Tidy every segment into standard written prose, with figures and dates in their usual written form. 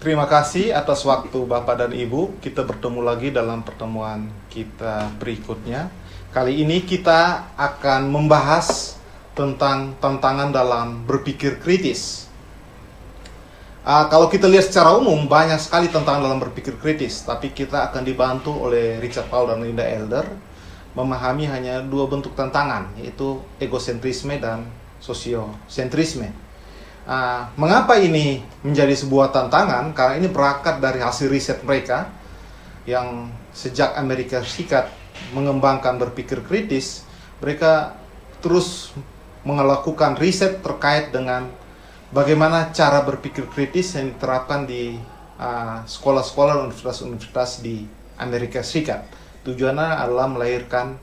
Terima kasih atas waktu Bapak dan Ibu. Kita bertemu lagi dalam pertemuan kita berikutnya. Kali ini kita akan membahas tentang tantangan dalam berpikir kritis. Kalau kita lihat secara umum, banyak sekali tantangan dalam berpikir kritis. Tapi kita akan dibantu oleh Richard Paul dan Linda Elder memahami hanya dua bentuk tantangan, yaitu egosentrisme dan sosiosentrisme. Mengapa ini menjadi sebuah tantangan? Karena ini berangkat dari hasil riset mereka yang sejak Amerika Serikat mengembangkan berpikir kritis, mereka terus melakukan riset terkait dengan bagaimana cara berpikir kritis yang diterapkan di sekolah-sekolah dan universitas-universitas di Amerika Serikat. Tujuannya adalah melahirkan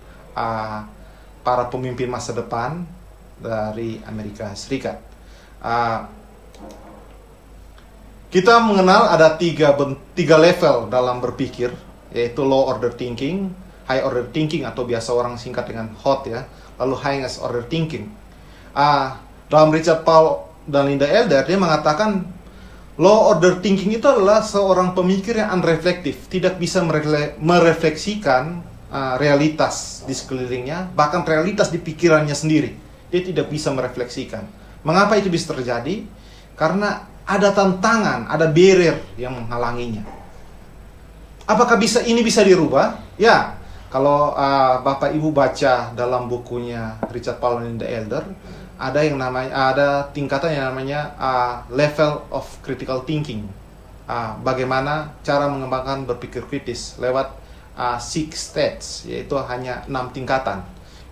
para pemimpin masa depan dari Amerika Serikat. Kita mengenal ada tiga level dalam berpikir, yaitu low order thinking, high order thinking atau biasa orang singkat dengan HOT ya, lalu highest order thinking. Dalam Richard Paul dan Linda Elder, dia mengatakan low order thinking itu adalah seorang pemikir yang unreflektif, tidak bisa merefleksikan realitas di sekelilingnya, bahkan realitas di pikirannya sendiri. Dia tidak bisa merefleksikan. Mengapa itu bisa terjadi? Karena ada tantangan, ada barrier yang menghalanginya. Apakah ini bisa dirubah? Ya, kalau Bapak Ibu baca dalam bukunya Richard Paul dan Linda Elder, ada tingkatan yang namanya level of critical thinking. Bagaimana cara mengembangkan berpikir kritis lewat 6 stages, yaitu hanya 6 tingkatan.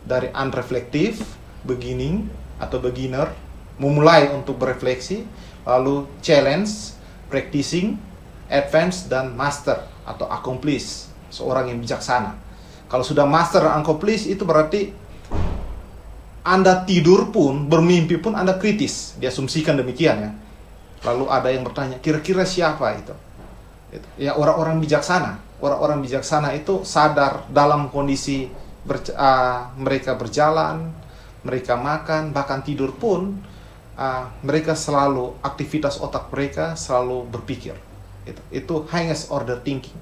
Dari unreflective, beginning atau beginner, memulai untuk berefleksi, lalu challenge, practicing, advance, dan master atau accomplish, seorang yang bijaksana. Kalau sudah master dan accomplish, itu berarti Anda tidur pun, bermimpi pun Anda kritis, diasumsikan demikian ya. Lalu ada yang bertanya, kira-kira siapa itu? Ya, orang-orang bijaksana. Orang-orang bijaksana itu sadar dalam kondisi mereka berjalan, mereka makan, bahkan tidur pun mereka selalu, aktivitas otak mereka selalu berpikir. Itu highest order thinking.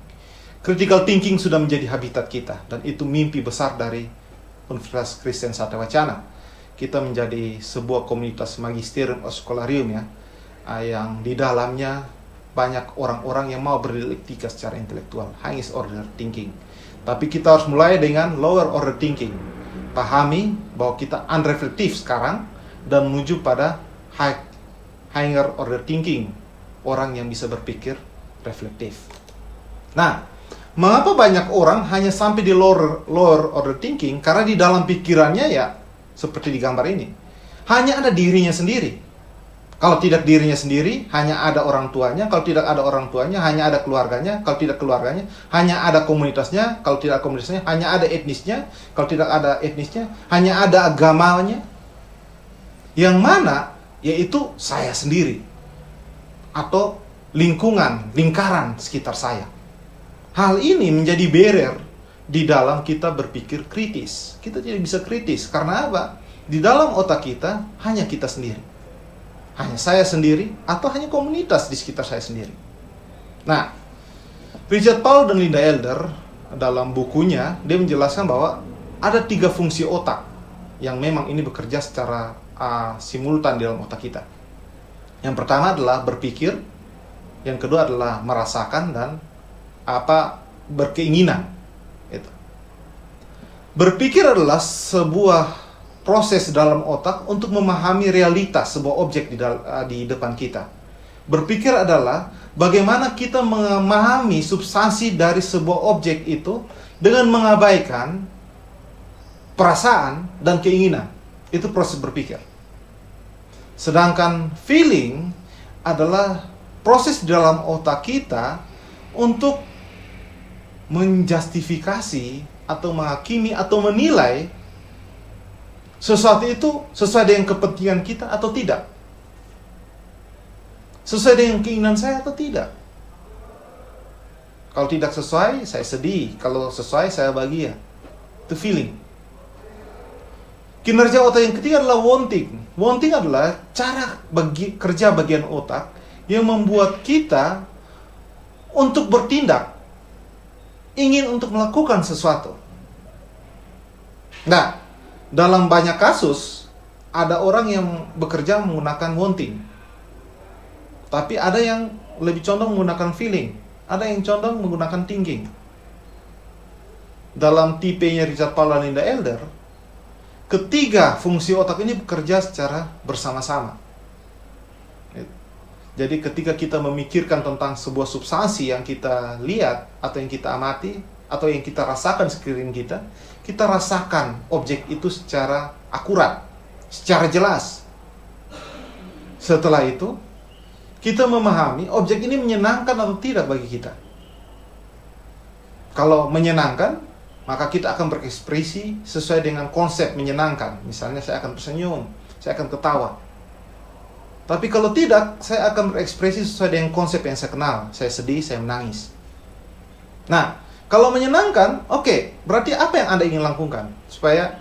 Critical thinking sudah menjadi habitat kita, dan itu mimpi besar dari Universitas Kristen Satewacana. Kita menjadi sebuah komunitas magisterium atau skolarium ya, yang di dalamnya banyak orang-orang yang mau berdialektika secara intelektual, highest order thinking. Tapi kita harus mulai dengan lower order thinking. Pahami bahwa kita unreflective sekarang dan menuju pada higher order thinking, orang yang bisa berpikir reflektif. Nah, mengapa banyak orang hanya sampai di lower order thinking? Karena di dalam pikirannya ya seperti di gambar ini, hanya ada dirinya sendiri. Kalau tidak dirinya sendiri, hanya ada orang tuanya. Kalau tidak ada orang tuanya, hanya ada keluarganya. Kalau tidak keluarganya, hanya ada komunitasnya. Kalau tidak komunitasnya, hanya ada etnisnya. Kalau tidak ada etnisnya, hanya ada agamanya. Yang mana yaitu saya sendiri atau lingkaran sekitar saya. Hal ini menjadi barrier di dalam kita berpikir kritis. Kita tidak bisa kritis karena apa? Di dalam otak kita hanya kita sendiri, hanya saya sendiri, atau hanya komunitas di sekitar saya sendiri. Nah, Richard Paul dan Linda Elder dalam bukunya dia menjelaskan bahwa ada 3 fungsi otak yang memang ini bekerja secara simultan di dalam otak kita. Yang pertama adalah berpikir, yang kedua adalah merasakan, dan berkeinginan. Berpikir adalah sebuah proses dalam otak untuk memahami realitas sebuah objek di depan kita. Berpikir adalah bagaimana kita memahami substansi dari sebuah objek itu dengan mengabaikan perasaan dan keinginan. Itu proses berpikir. Sedangkan feeling adalah proses di dalam otak kita untuk menjustifikasi atau menghakimi atau menilai sesuatu itu sesuai dengan kepentingan kita atau tidak. Sesuai dengan keinginan saya atau tidak. Kalau tidak sesuai, saya sedih. Kalau sesuai, saya bahagia. Itu feeling. Kinerja otak yang ketiga adalah wanting. Wanting adalah cara kerja bagian otak yang membuat kita untuk bertindak, ingin untuk melakukan sesuatu. Nah, dalam banyak kasus, ada orang yang bekerja menggunakan wanting. Tapi ada yang lebih condong menggunakan feeling. Ada yang condong menggunakan thinking. Dalam tipenya Richard Paul dan Linda Elder, ketiga fungsi otak ini bekerja secara bersama-sama. Jadi ketika kita memikirkan tentang sebuah substansi yang kita lihat, atau yang kita amati, atau yang kita rasakan sekeliling kita, kita rasakan objek itu secara akurat, secara jelas. Setelah itu, kita memahami objek ini menyenangkan atau tidak bagi kita. Kalau menyenangkan, maka kita akan berekspresi sesuai dengan konsep menyenangkan. Misalnya saya akan tersenyum, saya akan ketawa. Tapi kalau tidak, saya akan berekspresi sesuai dengan konsep yang saya kenal. Saya sedih, saya menangis. Nah, kalau menyenangkan, oke, berarti apa yang Anda ingin lakukan? Supaya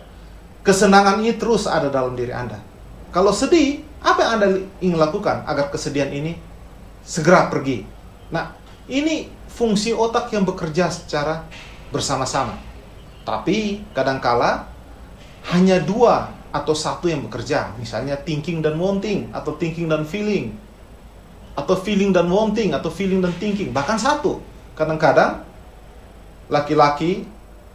kesenangan ini terus ada dalam diri Anda. Kalau sedih, apa yang Anda ingin lakukan agar kesedihan ini segera pergi? Nah, ini fungsi otak yang bekerja secara bersama-sama. Tapi, kadangkala hanya dua atau satu yang bekerja. Misalnya thinking dan wanting, atau thinking dan feeling, atau feeling dan wanting, atau feeling dan thinking. Bahkan satu. Kadang-kadang laki-laki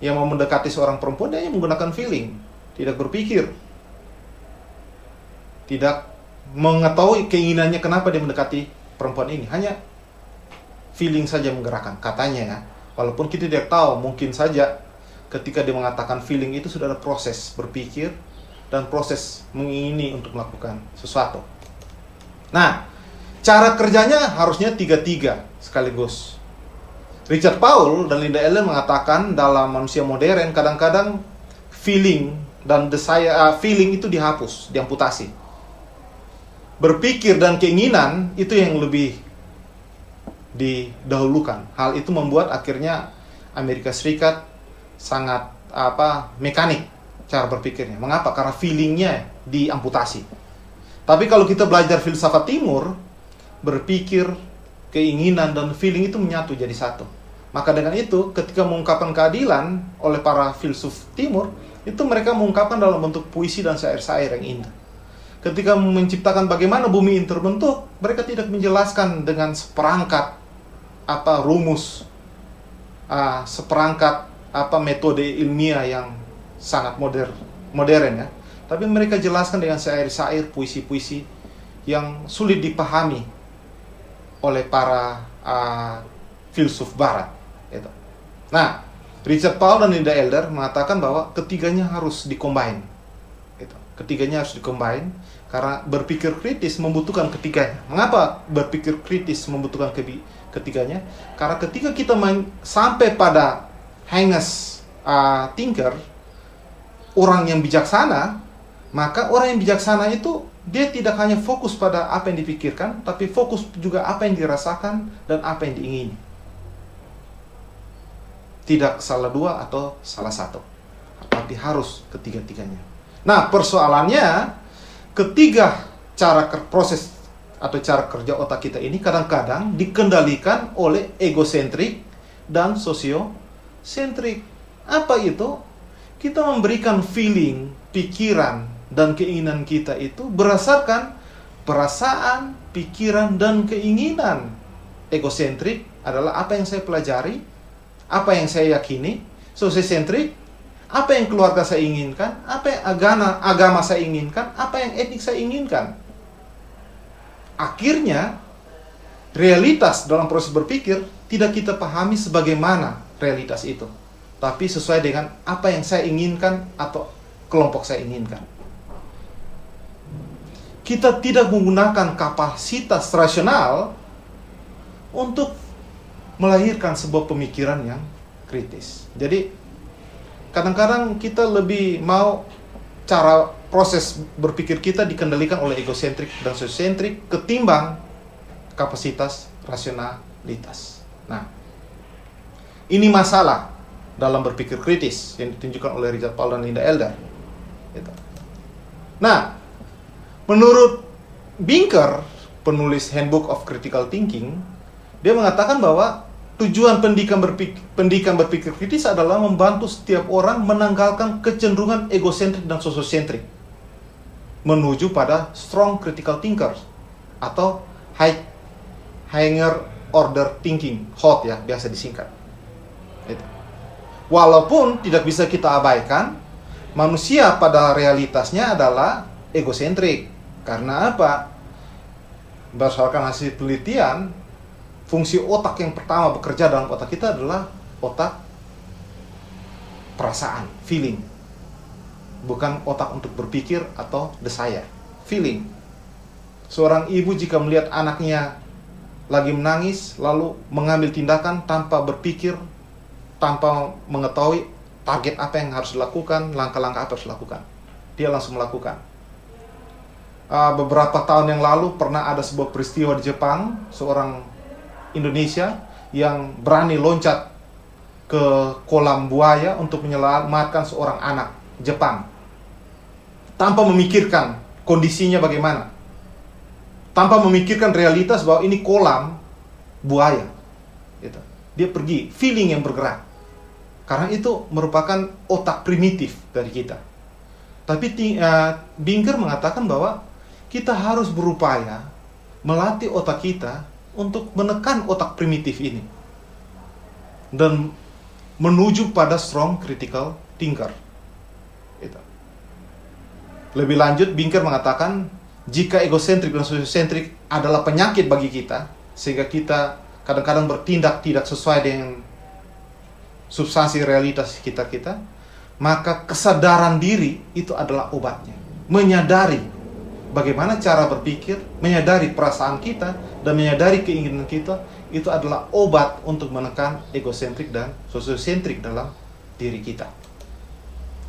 yang mau mendekati seorang perempuan, dia hanya menggunakan feeling, tidak berpikir, tidak mengetahui keinginannya kenapa dia mendekati perempuan ini. Hanya feeling saja menggerakkan, katanya ya. Walaupun kita tidak tahu, mungkin saja ketika dia mengatakan feeling itu sudah ada proses berpikir dan proses mengingini untuk melakukan sesuatu. Nah, cara kerjanya harusnya tiga-tiga sekaligus. Richard Paul dan Linda Elder mengatakan dalam manusia modern, kadang-kadang feeling dan feeling itu dihapus, diamputasi. Berpikir dan keinginan itu yang lebih didahulukan. Hal itu membuat akhirnya Amerika Serikat sangat mekanik cara berpikirnya. Mengapa? Karena feelingnya diamputasi. Tapi kalau kita belajar filsafat timur, berpikir, keinginan, dan feeling itu menyatu jadi satu. Maka dengan itu, ketika mengungkapkan keadilan oleh para filsuf timur, itu mereka mengungkapkan dalam bentuk puisi dan syair-syair yang indah. Ketika menciptakan bagaimana bumi ini terbentuk, mereka tidak menjelaskan dengan seperangkat rumus, seperangkat metode ilmiah yang sangat modern ya. Tapi mereka jelaskan dengan syair-syair, puisi-puisi yang sulit dipahami oleh para filsuf barat gitu. Nah, Richard Paul dan Linda Elder mengatakan bahwa ketiganya harus dikombin gitu. Ketiganya harus dikombin karena berpikir kritis membutuhkan ketiganya. Mengapa berpikir kritis membutuhkan ketiganya? Karena ketika kita sampai pada Heinz thinker, orang yang bijaksana, maka orang yang bijaksana itu dia tidak hanya fokus pada apa yang dipikirkan, tapi fokus juga apa yang dirasakan dan apa yang diingini. Tidak salah dua atau salah satu, tapi harus ketiga-tiganya. Nah, persoalannya ketiga proses atau cara kerja otak kita ini kadang-kadang dikendalikan oleh egosentrik dan sosiosentrik. Apa itu? Kita memberikan feeling, pikiran, dan keinginan kita itu berdasarkan perasaan, pikiran, dan keinginan. Egosentrik adalah apa yang saya pelajari, apa yang saya yakini. Sosiosentrik, apa yang keluarga saya inginkan, apa yang agama saya inginkan, apa yang etnik saya inginkan. Akhirnya, realitas dalam proses berpikir tidak kita pahami sebagaimana realitas itu, tapi sesuai dengan apa yang saya inginkan atau kelompok saya inginkan. Kita tidak menggunakan kapasitas rasional untuk melahirkan sebuah pemikiran yang kritis. Jadi, kadang-kadang kita lebih mau cara proses berpikir kita dikendalikan oleh egosentrik dan sosiosentrik ketimbang kapasitas rasionalitas. Nah, ini masalah dalam berpikir kritis yang ditunjukkan oleh Richard Paul dan Linda Elder. Nah, menurut Binker, penulis Handbook of Critical Thinking, Dia mengatakan bahwa tujuan pendidikan berpikir kritis adalah membantu setiap orang menanggalkan kecenderungan egosentrik dan sosiosentrik menuju pada strong critical thinkers atau higher order thinking, HOT ya, biasa disingkat. Walaupun tidak bisa kita abaikan, manusia pada realitasnya adalah egosentrik. Karena apa? Berdasarkan hasil penelitian, fungsi otak yang pertama bekerja dalam otak kita adalah otak perasaan, feeling. Bukan otak untuk berpikir atau desire, feeling. Seorang ibu jika melihat anaknya lagi menangis, lalu mengambil tindakan tanpa berpikir, tanpa mengetahui target apa yang harus dilakukan, langkah-langkah apa yang harus dilakukan, dia langsung melakukan. Beberapa tahun yang lalu pernah ada sebuah peristiwa di Jepang, seorang Indonesia yang berani loncat ke kolam buaya untuk menyelamatkan seorang anak Jepang tanpa memikirkan kondisinya bagaimana, tanpa memikirkan realitas bahwa ini kolam buaya gitu. Dia pergi, feeling yang bergerak, karena itu merupakan otak primitif dari kita. Tapi Binker mengatakan bahwa kita harus berupaya melatih otak kita untuk menekan otak primitif ini dan menuju pada strong critical thinker. Lebih lanjut, Binker mengatakan jika egosentrik dan sosiosentrik adalah penyakit bagi kita, sehingga kita kadang-kadang bertindak tidak sesuai dengan substansi realitas kita, maka kesadaran diri itu adalah obatnya. Menyadari bagaimana cara berpikir, menyadari perasaan kita, dan menyadari keinginan kita, itu adalah obat untuk menekan egosentrik dan sosiosentrik dalam diri kita.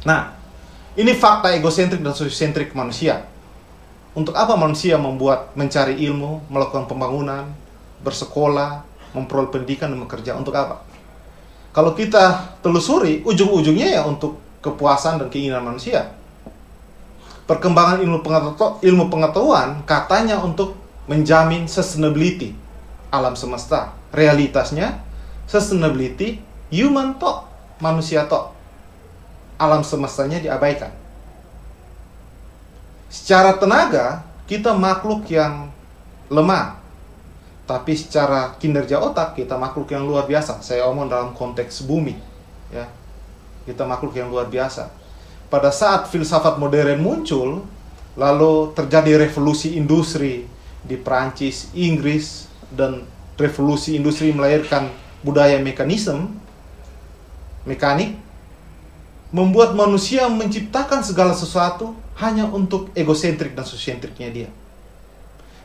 Nah, ini fakta egosentrik dan sosiosentrik manusia. Untuk apa manusia mencari ilmu, melakukan pembangunan, bersekolah, memperoleh pendidikan, dan bekerja? Untuk apa? Kalau kita telusuri, ujung-ujungnya ya untuk kepuasan dan keinginan manusia. Perkembangan ilmu pengetahuan katanya untuk menjamin sustainability alam semesta. Realitasnya sustainability human thought, manusia thought. Alam semestanya diabaikan. Secara tenaga kita makhluk yang lemah, tapi secara kinerja otak kita makhluk yang luar biasa. Saya omong dalam konteks bumi, ya. Kita makhluk yang luar biasa. Pada saat filsafat modern muncul, lalu terjadi revolusi industri di Prancis, Inggris, dan revolusi industri melahirkan budaya mekanik, membuat manusia menciptakan segala sesuatu hanya untuk egosentrik dan sosiosentriknya dia.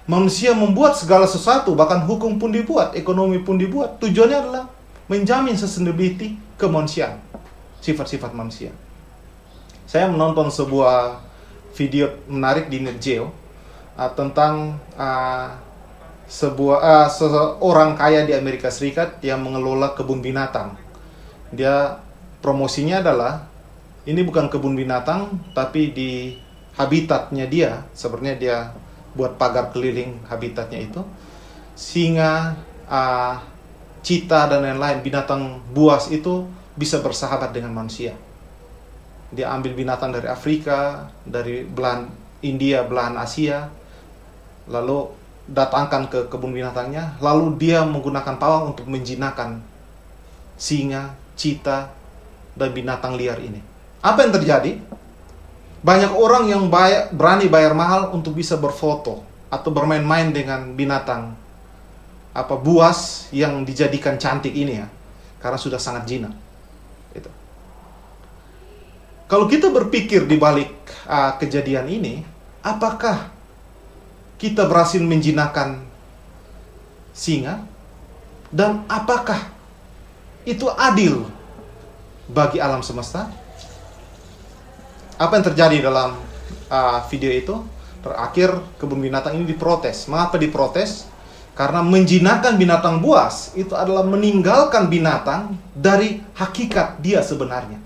Manusia membuat segala sesuatu, bahkan hukum pun dibuat, ekonomi pun dibuat, tujuannya adalah menjamin sustainability kemanusiaan, sifat-sifat manusia. Saya menonton sebuah video menarik di Nat Geo tentang seorang kaya di Amerika Serikat yang mengelola kebun binatang. Dia promosinya adalah ini bukan kebun binatang, tapi di habitatnya dia, sebenarnya dia buat pagar keliling habitatnya itu, singa, cheetah dan lain-lain, binatang buas itu bisa bersahabat dengan manusia. Dia ambil binatang dari Afrika, dari belahan India, belahan Asia, lalu datangkan ke kebun binatangnya, lalu dia menggunakan pawang untuk menjinakkan singa, cheetah, dan binatang liar ini. Apa yang terjadi? Banyak orang yang berani bayar mahal untuk bisa berfoto atau bermain-main dengan binatang buas yang dijadikan cantik ini ya, karena sudah sangat jinak. Itu. Kalau kita berpikir di balik kejadian ini, apakah kita berhasil menjinakkan singa? Dan apakah itu adil bagi alam semesta? Apa yang terjadi dalam video itu? Terakhir kebun binatang ini diprotes. Mengapa diprotes? Karena menjinakkan binatang buas itu adalah meninggalkan binatang dari hakikat dia sebenarnya.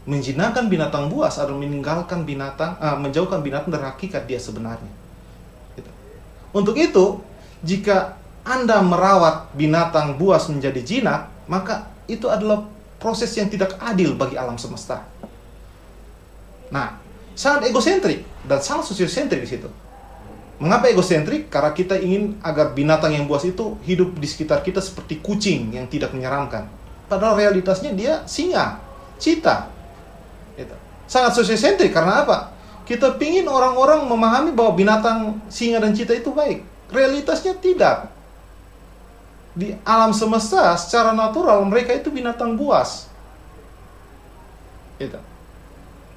Menjinakkan binatang buas adalah meninggalkan binatang, menjauhkan binatang dari hakikat dia sebenarnya. Untuk itu, jika Anda merawat binatang buas menjadi jinak, maka itu adalah proses yang tidak adil bagi alam semesta. Nah, sangat egosentrik dan sangat sosiosentrik di situ. Mengapa egosentrik? Karena kita ingin agar binatang yang buas itu hidup di sekitar kita seperti kucing yang tidak menyeramkan. Padahal realitasnya dia singa, cheetah. Gitu. Sangat sosiosentrik karena apa? Kita pingin orang-orang memahami bahwa binatang singa dan cheetah itu baik. Realitasnya tidak. Di alam semesta secara natural mereka itu binatang buas. Gitu.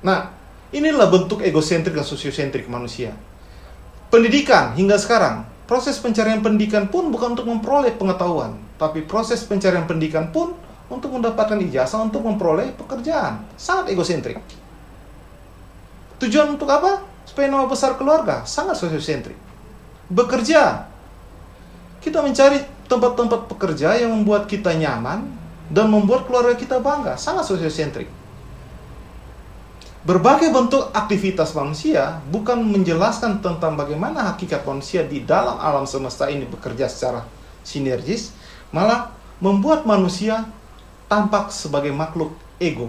Nah, inilah bentuk egosentrik dan sosiosentrik manusia. Pendidikan hingga sekarang, proses pencarian pendidikan pun bukan untuk memperoleh pengetahuan, tapi proses pencarian pendidikan pun untuk mendapatkan ijazah untuk memperoleh pekerjaan. Sangat egosentrik. Tujuan untuk apa? Supaya nama besar keluarga. Sangat sosiosentrik. Bekerja. Kita mencari tempat-tempat pekerja yang membuat kita nyaman dan membuat keluarga kita bangga. Sangat sosiosentrik. Berbagai bentuk aktivitas manusia bukan menjelaskan tentang bagaimana hakikat manusia di dalam alam semesta ini bekerja secara sinergis, malah membuat manusia tampak sebagai makhluk ego.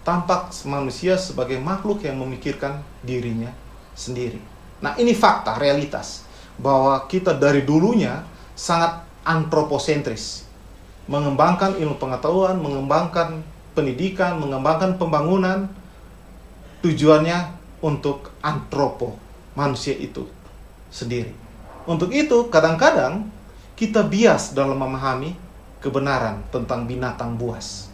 Tampak manusia sebagai makhluk yang memikirkan dirinya sendiri. Nah, ini fakta, realitas. Bahwa kita dari dulunya sangat antroposentris. Mengembangkan ilmu pengetahuan, mengembangkan pendidikan, mengembangkan pembangunan, tujuannya untuk antropo, manusia itu sendiri. Untuk itu, kadang-kadang kita bias dalam memahami kebenaran tentang binatang buas.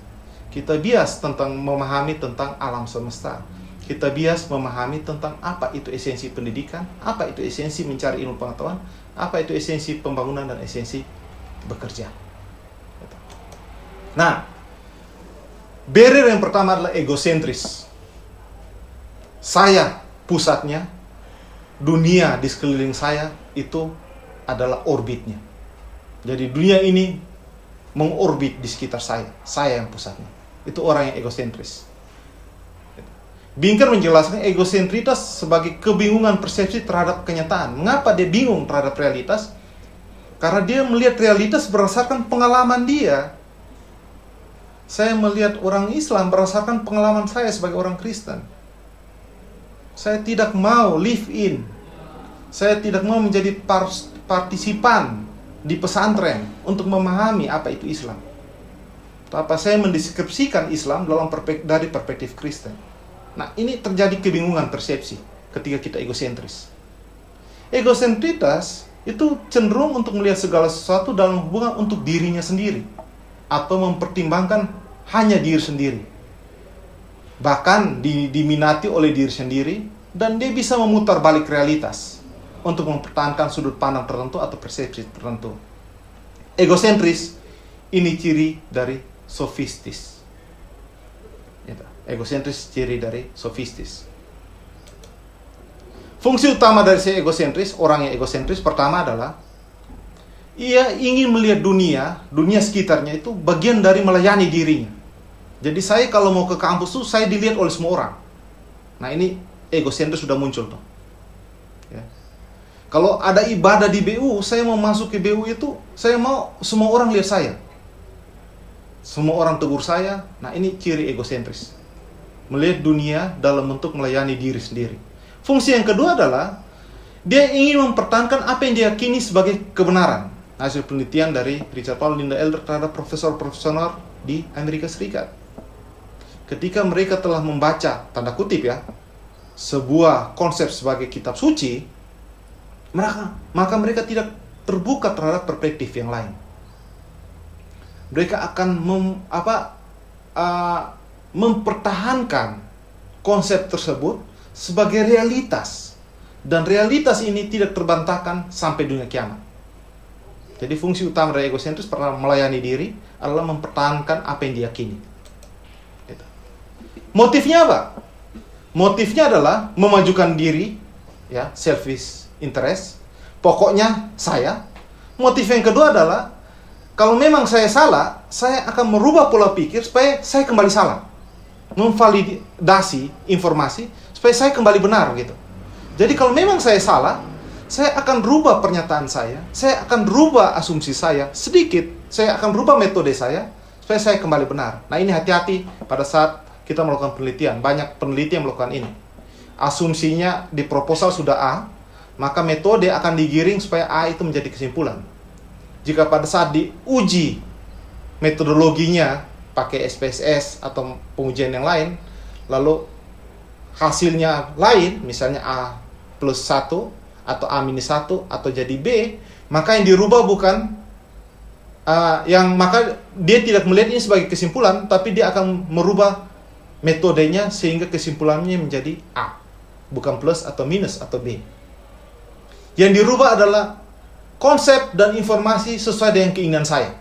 Kita bias tentang memahami tentang alam semesta. Kita bias memahami tentang apa itu esensi pendidikan, apa itu esensi mencari ilmu pengetahuan, apa itu esensi pembangunan dan esensi bekerja. Nah, barrier yang pertama adalah egosentris. Saya pusatnya, dunia di sekeliling saya itu adalah orbitnya. Jadi dunia ini mengorbit di sekitar saya yang pusatnya. Itu orang yang egosentris. Binker menjelaskan egosentritas sebagai kebingungan persepsi terhadap kenyataan. Mengapa dia bingung terhadap realitas? Karena dia melihat realitas berdasarkan pengalaman dia. Saya melihat orang Islam berdasarkan pengalaman saya sebagai orang Kristen. Saya tidak mau live in. Saya tidak mau menjadi partisipan di pesantren untuk memahami apa itu Islam. Tapi saya mendeskripsikan Islam dari perspektif Kristen. Nah, ini terjadi kebingungan persepsi ketika kita egosentris. Egosentritas itu cenderung untuk melihat segala sesuatu dalam hubungan untuk dirinya sendiri, atau mempertimbangkan hanya diri sendiri. Bahkan diminati oleh diri sendiri, dan dia bisa memutar balik realitas untuk mempertahankan sudut pandang tertentu atau persepsi tertentu. Egosentris ini ciri dari sofistis. Egosentris ciri dari sofistis. Fungsi utama dari si egosentris, orang yang egosentris pertama adalah ia ingin melihat dunia sekitarnya itu bagian dari melayani dirinya. Jadi saya kalau mau ke kampus tuh saya dilihat oleh semua orang. Nah, ini egosentris sudah muncul tuh. Ya. Kalau ada ibadah di BU, saya mau masuk ke BU itu, saya mau semua orang lihat saya. Semua orang tegur saya. Nah, ini ciri egosentris. Melihat dunia dalam bentuk melayani diri sendiri. Fungsi yang kedua adalah dia ingin mempertahankan apa yang diyakini sebagai kebenaran. Hasil penelitian dari Richard Paul Linda Elder terhadap profesor-profesor di Amerika Serikat. Ketika mereka telah membaca, tanda kutip ya, sebuah konsep sebagai kitab suci, maka mereka tidak terbuka terhadap perspektif yang lain. Mereka akan mempertahankan konsep tersebut sebagai realitas, dan realitas ini tidak terbantahkan sampai dunia kiamat. Jadi fungsi utama dari egosentris pernah melayani diri adalah mempertahankan apa yang diyakini. Motifnya apa? Motifnya adalah memajukan diri, ya, selfish interest. Pokoknya saya. Motif yang kedua adalah kalau memang saya salah, saya akan merubah pola pikir supaya saya kembali salah. Memvalidasi informasi supaya saya kembali benar gitu. Jadi kalau memang saya salah, saya akan rubah pernyataan saya akan rubah asumsi saya sedikit, saya akan rubah metode saya supaya saya kembali benar. Nah, ini hati-hati pada saat kita melakukan penelitian. Banyak peneliti yang melakukan ini. Asumsinya di proposal sudah A, maka metode akan digiring supaya A itu menjadi kesimpulan. Jika pada saat diuji metodologinya pakai SPSS atau pengujian yang lain, lalu hasilnya lain, misalnya A plus 1 atau A minus 1 atau jadi B, maka yang dirubah bukan maka dia tidak melihat ini sebagai kesimpulan, tapi dia akan merubah metodenya sehingga kesimpulannya menjadi A, bukan plus atau minus atau B. Yang dirubah adalah konsep dan informasi sesuai dengan keinginan saya.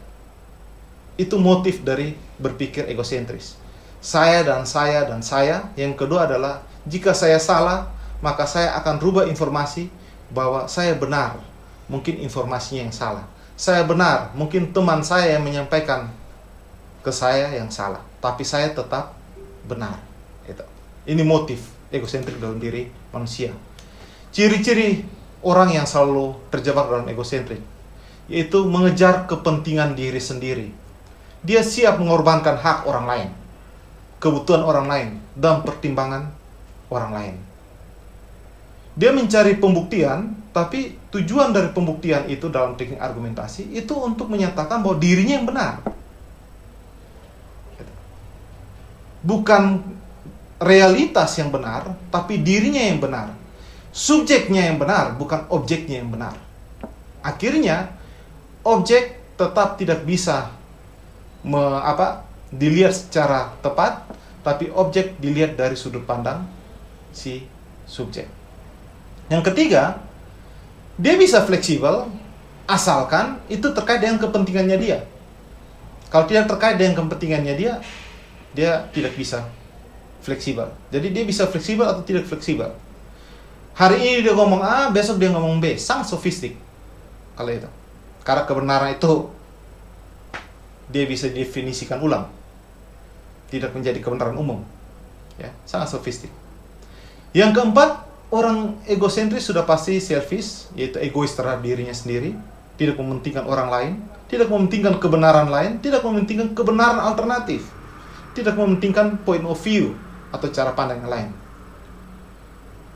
Itu motif dari berpikir egosentris. Saya dan saya dan saya. Yang kedua adalah jika saya salah, maka saya akan rubah informasi bahwa saya benar. Mungkin informasinya yang salah. Saya benar, mungkin teman saya yang menyampaikan ke saya yang salah, tapi saya tetap benar. Ini motif egosentrik dalam diri manusia. Ciri-ciri orang yang selalu terjebak dalam egosentrik, yaitu mengejar kepentingan diri sendiri. Dia siap mengorbankan hak orang lain, kebutuhan orang lain, dan pertimbangan orang lain. Dia mencari pembuktian, tapi tujuan dari pembuktian itu dalam teknik argumentasi itu untuk menyatakan bahwa dirinya yang benar. Bukan realitas yang benar, tapi dirinya yang benar. Subjeknya yang benar, bukan objeknya yang benar. Akhirnya, objek tetap tidak bisa dilihat secara tepat, tapi objek dilihat dari sudut pandang si subjek. Yang ketiga, dia bisa fleksibel asalkan itu terkait dengan kepentingannya dia. Kalau tidak terkait dengan kepentingannya dia tidak bisa fleksibel. Jadi dia bisa fleksibel atau tidak fleksibel. Hari ini dia ngomong A, besok dia ngomong B. Sangat sofistik kalau itu. Karena kebenaran itu dia bisa definisikan ulang, tidak menjadi kebenaran umum. Ya, sangat sofistik. Yang keempat, orang egosentris sudah pasti selfish, yaitu egois terhadap dirinya sendiri, tidak mementingkan orang lain, tidak mementingkan kebenaran lain, tidak mementingkan kebenaran alternatif, tidak mementingkan point of view atau cara pandang yang lain.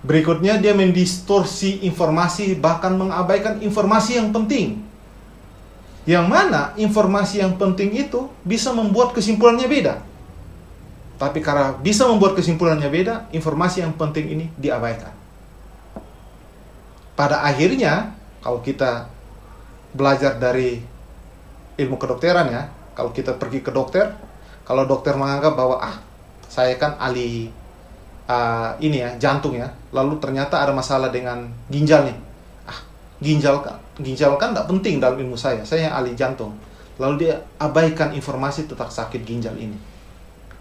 Berikutnya, dia mendistorsi informasi, bahkan mengabaikan informasi yang penting. Yang mana informasi yang penting itu bisa membuat kesimpulannya beda. Tapi karena bisa membuat kesimpulannya beda, informasi yang penting ini diabaikan. Pada akhirnya, kalau kita belajar dari ilmu kedokteran ya, kalau kita pergi ke dokter, kalau dokter menganggap bahwa saya kan ahli jantung ya, lalu ternyata ada masalah dengan ginjal nih. Ginjal kan tidak penting dalam ilmu saya yang ahli jantung. Lalu dia abaikan informasi tentang sakit ginjal ini.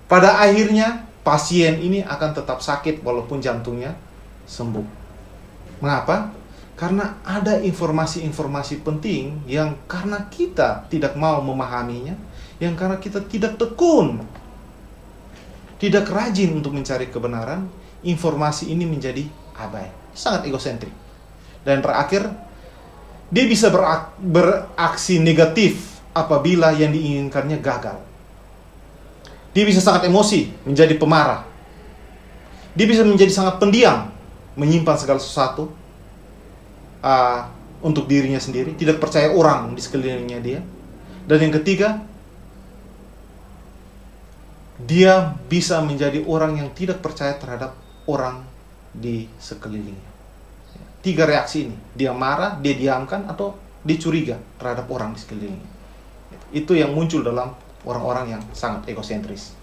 Pada akhirnya pasien ini akan tetap sakit walaupun jantungnya sembuh. Mengapa? Karena ada informasi-informasi penting yang karena kita tidak mau memahaminya, yang karena kita tidak tekun, tidak rajin untuk mencari kebenaran, informasi ini menjadi abai. Sangat egosentrik. Dan terakhir, dia bisa beraksi negatif apabila yang diinginkannya gagal. Dia bisa sangat emosi, menjadi pemarah. Dia bisa menjadi sangat pendiam, menyimpan segala sesuatu untuk dirinya sendiri, tidak percaya orang di sekelilingnya dia. Dan yang ketiga, dia bisa menjadi orang yang tidak percaya terhadap orang di sekelilingnya. 3 reaksi ini, dia marah, dia diamkan, atau dia curiga terhadap orang di sekelilingnya. Itu yang muncul dalam orang-orang yang sangat egosentris.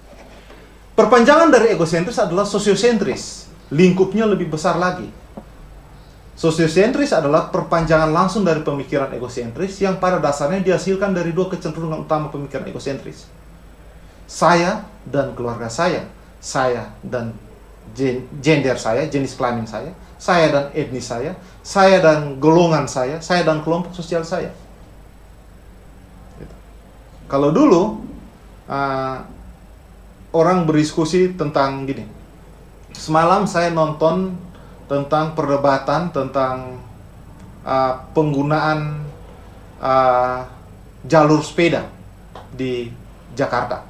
Perpanjangan dari egosentris adalah sosiosentris. Lingkupnya lebih besar lagi. Sosiosentris adalah perpanjangan langsung dari pemikiran egosentris yang pada dasarnya dihasilkan dari 2 kecenderungan utama pemikiran egosentris. Saya dan keluarga saya dan gender saya, jenis kelamin saya dan etnis saya dan golongan saya dan kelompok sosial saya. Kalau dulu orang berdiskusi tentang gini. Semalam saya nonton tentang perdebatan tentang penggunaan jalur sepeda di Jakarta.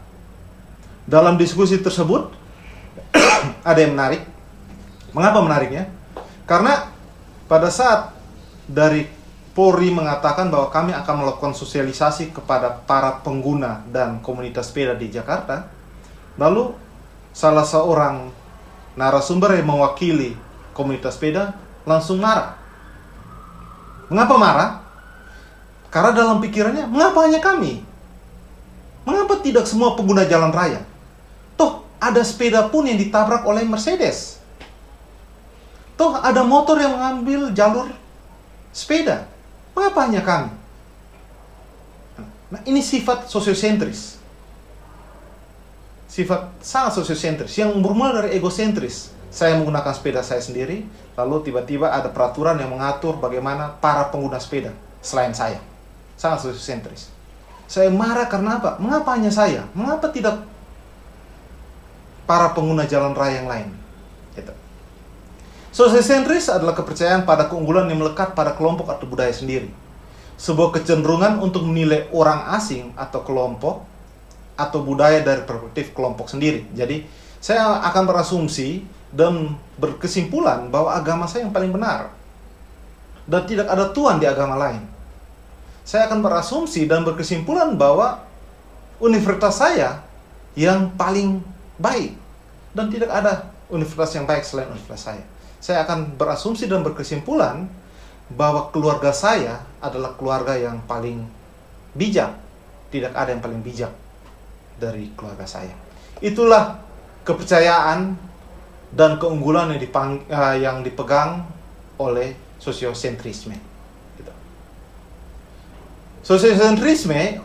Dalam diskusi tersebut ada yang menarik. Mengapa menariknya? Karena pada saat dari Polri mengatakan bahwa kami akan melakukan sosialisasi kepada para pengguna dan komunitas sepeda di Jakarta, lalu salah seorang narasumber yang mewakili komunitas sepeda langsung marah. Mengapa marah? Karena dalam pikirannya, mengapa hanya kami? Mengapa tidak semua pengguna jalan raya? Toh ada sepeda pun yang ditabrak oleh Mercedes. Toh ada motor yang mengambil jalur sepeda. Mengapa hanya kami? Nah, ini sifat sosiosentris. Sifat sangat sosiosentris yang bermula dari egosentris. Saya menggunakan sepeda saya sendiri, lalu tiba-tiba ada peraturan yang mengatur bagaimana para pengguna sepeda selain saya. Sangat sosiosentris. Saya marah karena apa? Mengapa hanya saya? Mengapa tidak para pengguna jalan raya yang lain? Gitu. Sosiosentris adalah kepercayaan pada keunggulan yang melekat pada kelompok atau budaya sendiri. Sebuah kecenderungan untuk menilai orang asing atau kelompok atau budaya dari perspektif kelompok sendiri. Jadi, saya akan berasumsi dan berkesimpulan bahwa agama saya yang paling benar. Dan tidak ada Tuhan di agama lain. Saya akan berasumsi dan berkesimpulan bahwa universitas saya yang paling baik. Dan tidak ada universitas yang baik selain universitas saya. Saya akan berasumsi dan berkesimpulan bahwa keluarga saya adalah keluarga yang paling bijak. Tidak ada yang paling bijak dari keluarga saya. Itulah kepercayaan dan keunggulan yang dipegang oleh sosiosentrisme. Gitu. Sosiosentrisme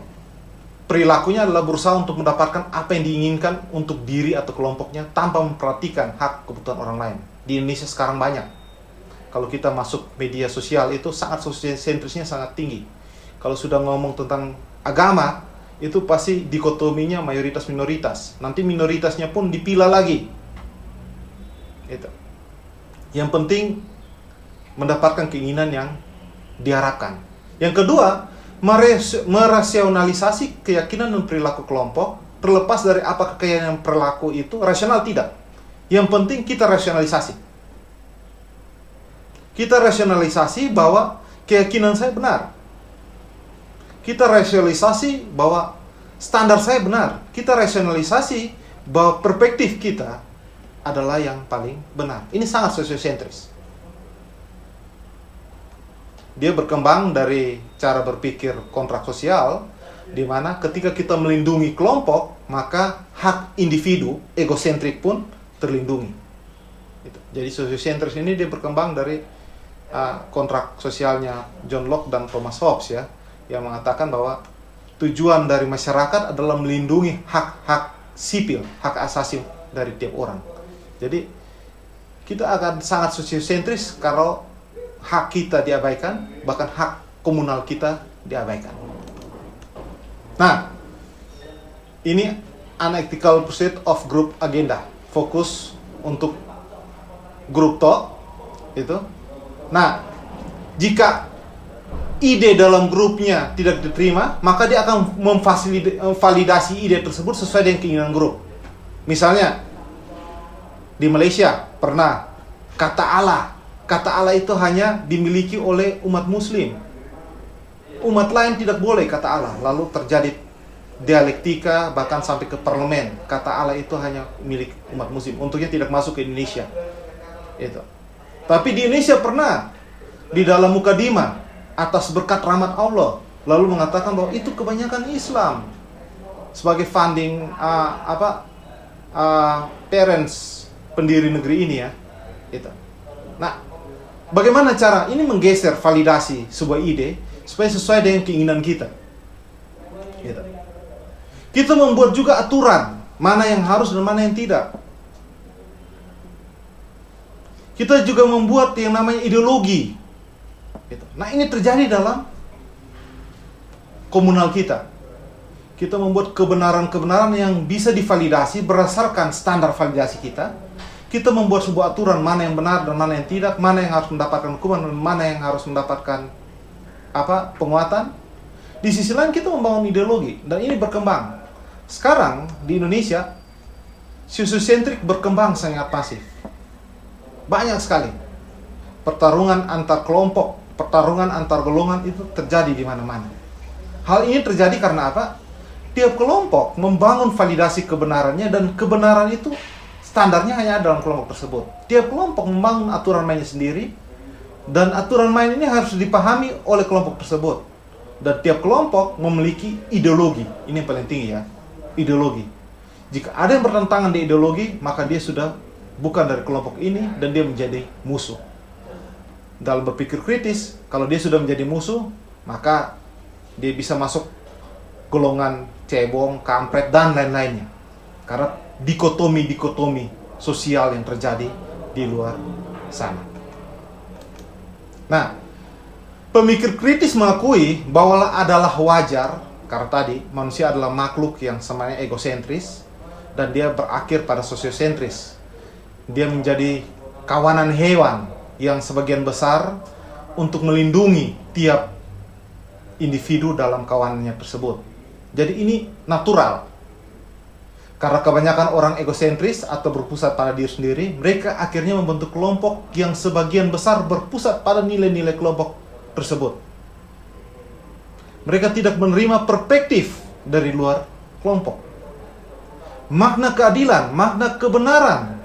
perilakunya adalah berusaha untuk mendapatkan apa yang diinginkan untuk diri atau kelompoknya tanpa memperhatikan hak kebutuhan orang lain. Di Indonesia sekarang banyak. Kalau kita masuk media sosial itu sangat sosiosentrisnya sangat tinggi. Kalau sudah ngomong tentang agama, itu pasti dikotominya mayoritas minoritas. Nanti minoritasnya pun dipilah lagi. Itu. Yang penting mendapatkan keinginan yang diharapkan. Yang kedua, merasionalisasi keyakinan dan perilaku kelompok terlepas dari apa keyakinan perilaku itu rasional tidak. Yang penting kita rasionalisasi. Kita rasionalisasi bahwa keyakinan saya benar. Kita rasionalisasi bahwa standar saya benar. Kita rasionalisasi bahwa perspektif kita adalah yang paling benar. Ini sangat sosiosentris. Dia berkembang dari cara berpikir kontrak sosial, di mana ketika kita melindungi kelompok, maka hak individu, egosentrik pun terlindungi. Jadi sosiosentris ini dia berkembang dari kontrak sosialnya John Locke dan Thomas Hobbes ya, yang mengatakan bahwa tujuan dari masyarakat adalah melindungi hak-hak sipil, hak asasi dari tiap orang. Jadi kita akan sangat sosiosentris kalau hak kita diabaikan, bahkan hak komunal kita diabaikan. Nah, ini unethical pursuit of group agenda, fokus untuk group talk itu. Nah, jika ide dalam grupnya tidak diterima, maka dia akan memvalidasi ide tersebut sesuai dengan keinginan grup. Misalnya di Malaysia pernah kata Allah itu hanya dimiliki oleh umat muslim. Umat lain tidak boleh kata Allah. Lalu terjadi dialektika bahkan sampai ke parlemen. Kata Allah itu hanya milik umat muslim. Untuknya tidak masuk ke Indonesia. Itu. Tapi di Indonesia pernah di dalam mukadimah atas berkat rahmat Allah lalu mengatakan bahwa itu kebanyakan Islam sebagai funding parents pendiri negeri ini ya. Itu. Nah, bagaimana cara ini menggeser validasi sebuah ide supaya sesuai dengan keinginan kita? Gitu. Kita membuat juga aturan mana yang harus dan mana yang tidak. Kita juga membuat yang namanya ideologi. Gitu. Nah, ini terjadi dalam komunal kita. Kita membuat kebenaran-kebenaran yang bisa divalidasi berdasarkan standar validasi kita, Kita membuat sebuah aturan mana yang benar dan mana yang tidak, mana yang harus mendapatkan hukuman dan mana yang harus mendapatkan penguatan. Di sisi lain kita membangun ideologi dan ini berkembang. Sekarang di Indonesia sosiosentrik berkembang sangat masif. Banyak sekali pertarungan antar kelompok, pertarungan antar golongan itu terjadi di mana-mana. Hal ini terjadi karena apa? Tiap kelompok membangun validasi kebenarannya dan kebenaran itu standarnya hanya ada dalam kelompok tersebut. Tiap kelompok membangun aturan mainnya sendiri dan aturan main ini harus dipahami oleh kelompok tersebut. Dan tiap kelompok memiliki ideologi. Ini yang paling tinggi ya, ideologi. Jika ada yang bertentangan di ideologi, maka dia sudah bukan dari kelompok ini dan dia menjadi musuh. Dalam berpikir kritis, kalau dia sudah menjadi musuh, maka dia bisa masuk golongan cebong, kampret, dan lain-lainnya. Karena dikotomi sosial yang terjadi di luar sana. Nah, pemikir kritis mengakui bahwa adalah wajar, karena tadi manusia adalah makhluk yang sebenarnya egosentris, dan dia berakhir pada sosiosentris. Dia menjadi kawanan hewan yang sebagian besar untuk melindungi tiap individu dalam kawanannya tersebut. Jadi ini natural. Karena kebanyakan orang egosentris atau berpusat pada diri sendiri, mereka akhirnya membentuk kelompok yang sebagian besar berpusat pada nilai-nilai kelompok tersebut. Mereka tidak menerima perspektif dari luar kelompok. Makna keadilan, makna kebenaran,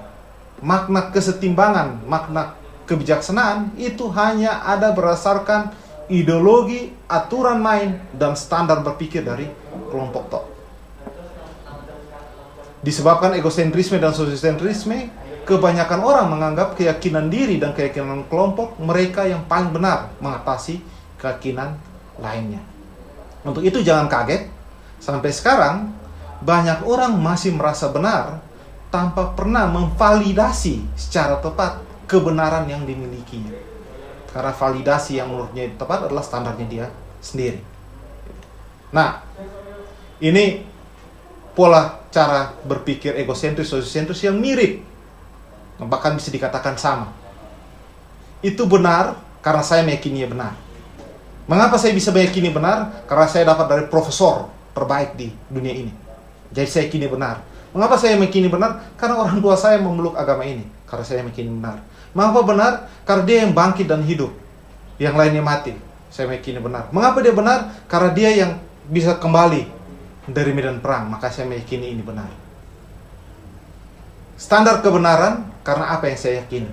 makna kesetimbangan, makna kebijaksanaan itu hanya ada berdasarkan ideologi, aturan main, dan standar berpikir dari kelompok tok. Disebabkan egosentrisme dan sosiosentrisme, kebanyakan orang menganggap keyakinan diri dan keyakinan kelompok mereka yang paling benar mengatasi keyakinan lainnya. Untuk itu jangan kaget, sampai sekarang banyak orang masih merasa benar tanpa pernah memvalidasi secara tepat kebenaran yang dimilikinya. Karena validasi yang menurutnya tepat adalah standarnya dia sendiri. Nah, ini pola cara berpikir egosentris, sosiosentris yang mirip, bahkan bisa dikatakan sama. Itu benar karena saya meyakininya benar. Mengapa saya bisa meyakini benar? Karena saya dapat dari profesor terbaik di dunia ini. Jadi saya yakini benar. Mengapa saya meyakini benar? Karena orang tua saya memeluk agama ini. Karena saya meyakini benar. Mengapa benar? Karena dia yang bangkit dan hidup, yang lainnya mati. Saya meyakini benar. Mengapa dia benar? Karena dia yang bisa kembali dari medan perang. Maka saya meyakini ini benar. Standar kebenaran karena apa yang saya yakini.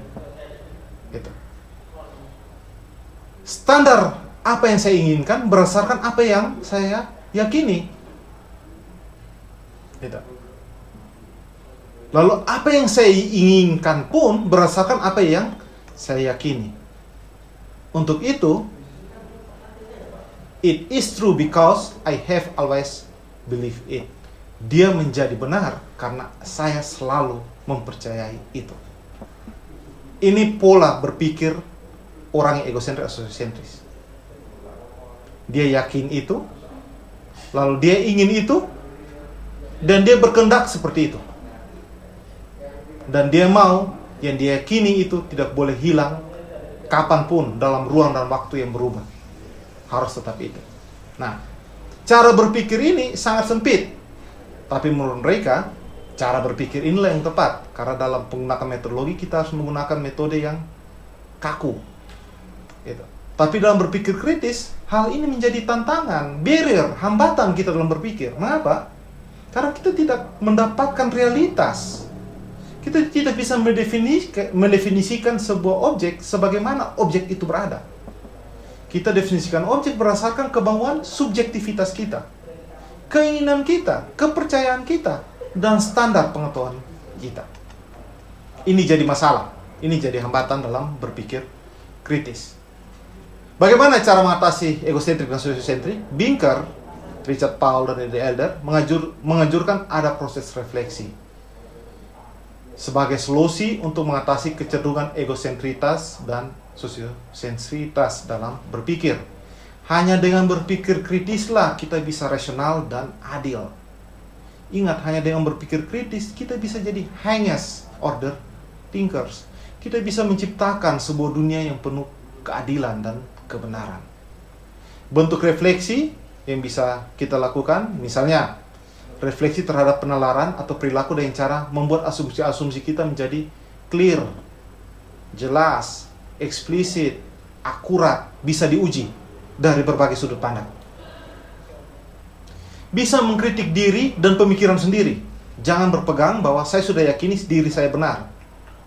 Gitu. Standar apa yang saya inginkan berdasarkan apa yang saya yakini. Gitu. Lalu apa yang saya inginkan pun berdasarkan apa yang saya yakini. Untuk itu, it is true because I have always believed it. Dia menjadi benar karena saya selalu mempercayai itu. Ini pola berpikir orang yang egosentris atau sosiosentris. Dia yakin itu, lalu dia ingin itu, dan dia berkehendak seperti itu. Dan dia mau yang dia yakini itu tidak boleh hilang kapanpun dalam ruang dan waktu yang berubah. Harus tetap itu. Nah, cara berpikir ini sangat sempit. Tapi menurut mereka, cara berpikir inilah yang tepat. Karena dalam penggunaan metodologi kita harus menggunakan metode yang kaku. Gitu. Tapi dalam berpikir kritis, hal ini menjadi tantangan, barrier, hambatan kita dalam berpikir. Mengapa? Karena kita tidak mendapatkan realitas. Kita tidak bisa mendefinisikan sebuah objek sebagaimana objek itu berada. Kita definisikan objek berdasarkan kemauan subjektivitas kita, keinginan kita, kepercayaan kita, dan standar pengetahuan kita. Ini jadi masalah. Ini jadi hambatan dalam berpikir kritis. Bagaimana cara mengatasi egosentrik dan sosiosentrik? Binker, Richard Powell, dan Eddie Elder menganjurkan ada proses refleksi sebagai solusi untuk mengatasi kecenderungan egosentritas dan sosiosentritas dalam berpikir. Hanya dengan berpikir kritislah kita bisa rasional dan adil. Ingat, hanya dengan berpikir kritis kita bisa jadi highest order thinkers, kita bisa menciptakan sebuah dunia yang penuh keadilan dan kebenaran. Bentuk refleksi yang bisa kita lakukan, misalnya refleksi terhadap penalaran atau perilaku dengan cara membuat asumsi-asumsi kita menjadi clear, jelas, eksplisit, akurat, bisa diuji dari berbagai sudut pandang. Bisa mengkritik diri dan pemikiran sendiri. Jangan berpegang bahwa saya sudah yakini diri saya benar,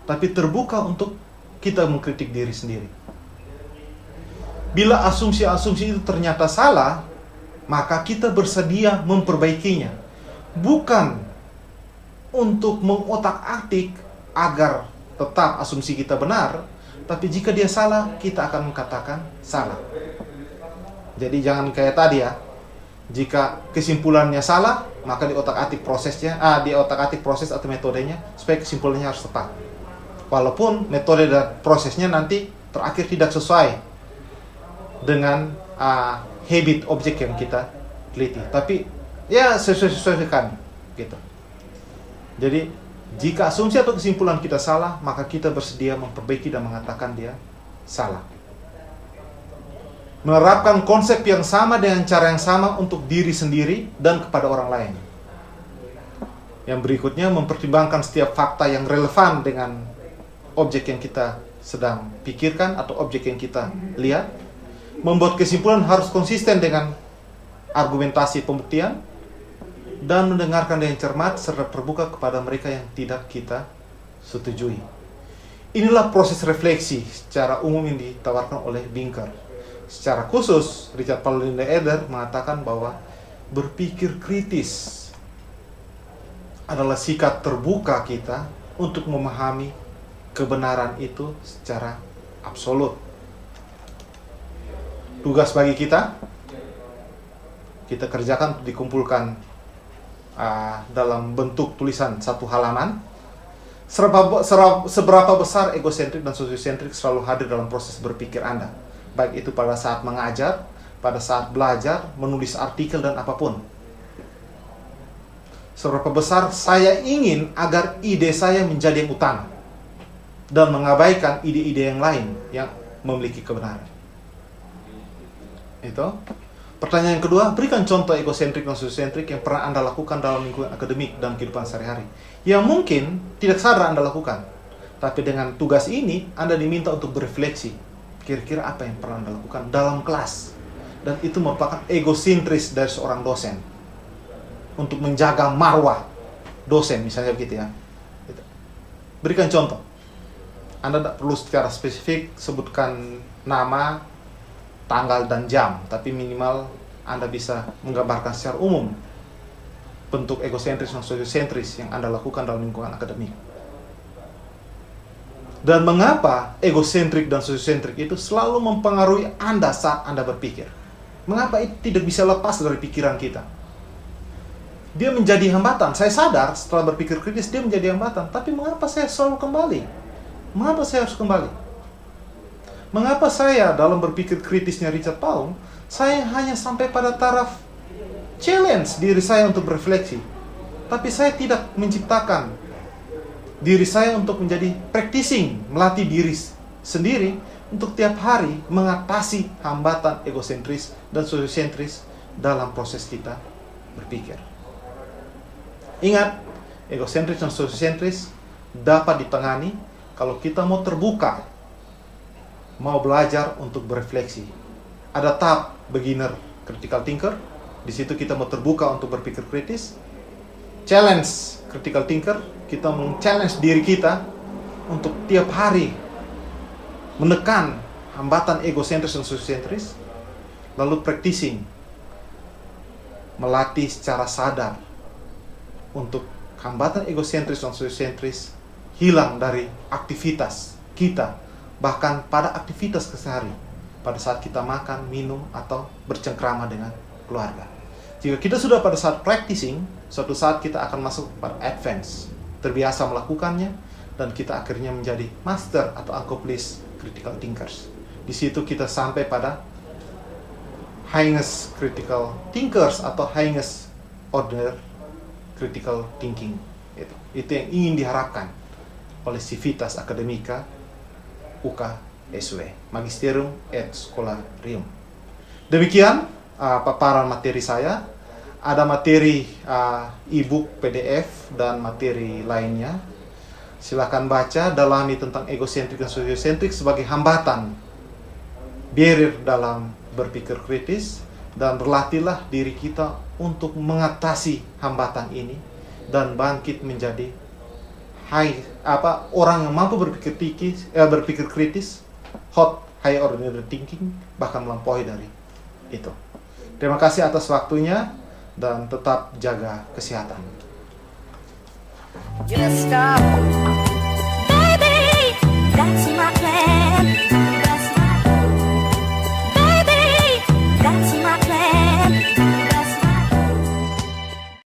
tapi terbuka untuk kita mengkritik diri sendiri. Bila asumsi-asumsi itu ternyata salah, maka kita bersedia memperbaikinya. Bukan untuk mengotak-atik agar tetap asumsi kita benar, tapi jika dia salah, kita akan mengatakan salah. Jadi jangan kayak tadi ya. Jika kesimpulannya salah, maka di otak-atik proses atau metodenya supaya kesimpulannya harus tepat. Walaupun metode dan prosesnya nanti terakhir tidak sesuai dengan habit objek yang kita teliti, tapi ya sesuaikan gitu. Jadi jika asumsi atau kesimpulan kita salah, maka kita bersedia memperbaiki dan mengatakan dia salah. Menerapkan konsep yang sama dengan cara yang sama untuk diri sendiri dan kepada orang lain. Yang berikutnya, mempertimbangkan setiap fakta yang relevan dengan objek yang kita sedang pikirkan atau objek yang kita lihat. Membuat kesimpulan harus konsisten dengan argumentasi pembuktian, dan mendengarkan dengan cermat serta terbuka kepada mereka yang tidak kita setujui. Inilah proses refleksi secara umum yang ditawarkan oleh Binker. Secara khusus, Richard Paul Lindeder mengatakan bahwa berpikir kritis adalah sikap terbuka kita untuk memahami kebenaran itu secara absolut. Tugas bagi kita kerjakan untuk dikumpulkan dalam bentuk tulisan satu halaman. Seberapa besar egosentrik dan sosiosentrik selalu hadir dalam proses berpikir Anda, baik itu pada saat mengajar, pada saat belajar, menulis artikel, dan apapun. Seberapa besar saya ingin agar ide saya menjadi yang utama dan mengabaikan ide-ide yang lain yang memiliki kebenaran. Itu. Pertanyaan kedua, berikan contoh egosentrik dan sosiosentrik yang pernah Anda lakukan dalam lingkungan akademik dan kehidupan sehari-hari, yang mungkin tidak sadar Anda lakukan. Tapi dengan tugas ini, Anda diminta untuk berefleksi. Kira-kira apa yang pernah Anda lakukan dalam kelas? Dan itu merupakan egosentris dari seorang dosen untuk menjaga marwah dosen, misalnya begitu ya. Berikan contoh. Anda tidak perlu secara spesifik sebutkan nama, tanggal, dan jam, tapi minimal Anda bisa menggambarkan secara umum bentuk egosentris dan sosiosentris yang Anda lakukan dalam lingkungan akademik. Dan mengapa egosentrik dan sosiosentrik itu selalu mempengaruhi Anda saat Anda berpikir? Mengapa itu tidak bisa lepas dari pikiran kita? Dia menjadi hambatan. Saya sadar setelah berpikir kritis dia menjadi hambatan. Tapi mengapa saya selalu kembali? Mengapa saya harus kembali? Mengapa saya dalam berpikir kritisnya Richard Paul, saya hanya sampai pada taraf challenge diri saya untuk berefleksi. Tapi saya tidak menciptakan diri saya untuk menjadi practicing, melatih diri sendiri untuk tiap hari mengatasi hambatan egosentris dan sosiosentris dalam proses kita berpikir. Ingat, egosentris dan sosiosentris dapat ditangani kalau kita mau terbuka, mau belajar untuk berefleksi. Ada tahap beginner critical thinker, di situ kita mau terbuka untuk berpikir kritis. Challenge critical thinker, kita men-challenge diri kita untuk tiap hari menekan hambatan egosentris dan sosiosentris. Lalu practicing, melatih secara sadar untuk hambatan egosentris dan sosiosentris hilang dari aktivitas kita, bahkan pada aktivitas kesehari, pada saat kita makan, minum, atau bercengkrama dengan keluarga. Jika kita sudah pada saat practicing, suatu saat kita akan masuk pada advance, terbiasa melakukannya, dan kita akhirnya menjadi master atau accomplished critical thinkers. Di situ kita sampai pada highest critical thinkers atau highest order critical thinking. Itu yang ingin diharapkan oleh Civitas Academica UKSW, Magisterium et Scholarium. Demikian paparan materi saya. Ada materi e-book, PDF, dan materi lainnya. Silakan baca, dalami tentang egosentrik dan sosiosentrik sebagai hambatan, barrier dalam berpikir kritis, dan berlatihlah diri kita untuk mengatasi hambatan ini dan bangkit menjadi orang yang mampu berpikir kritis, hot, high order thinking, bahkan melampaui dari itu. Terima kasih atas waktunya dan tetap jaga kesehatan. Just stop. Baby, that's my plan. That's my, baby, that's my plan.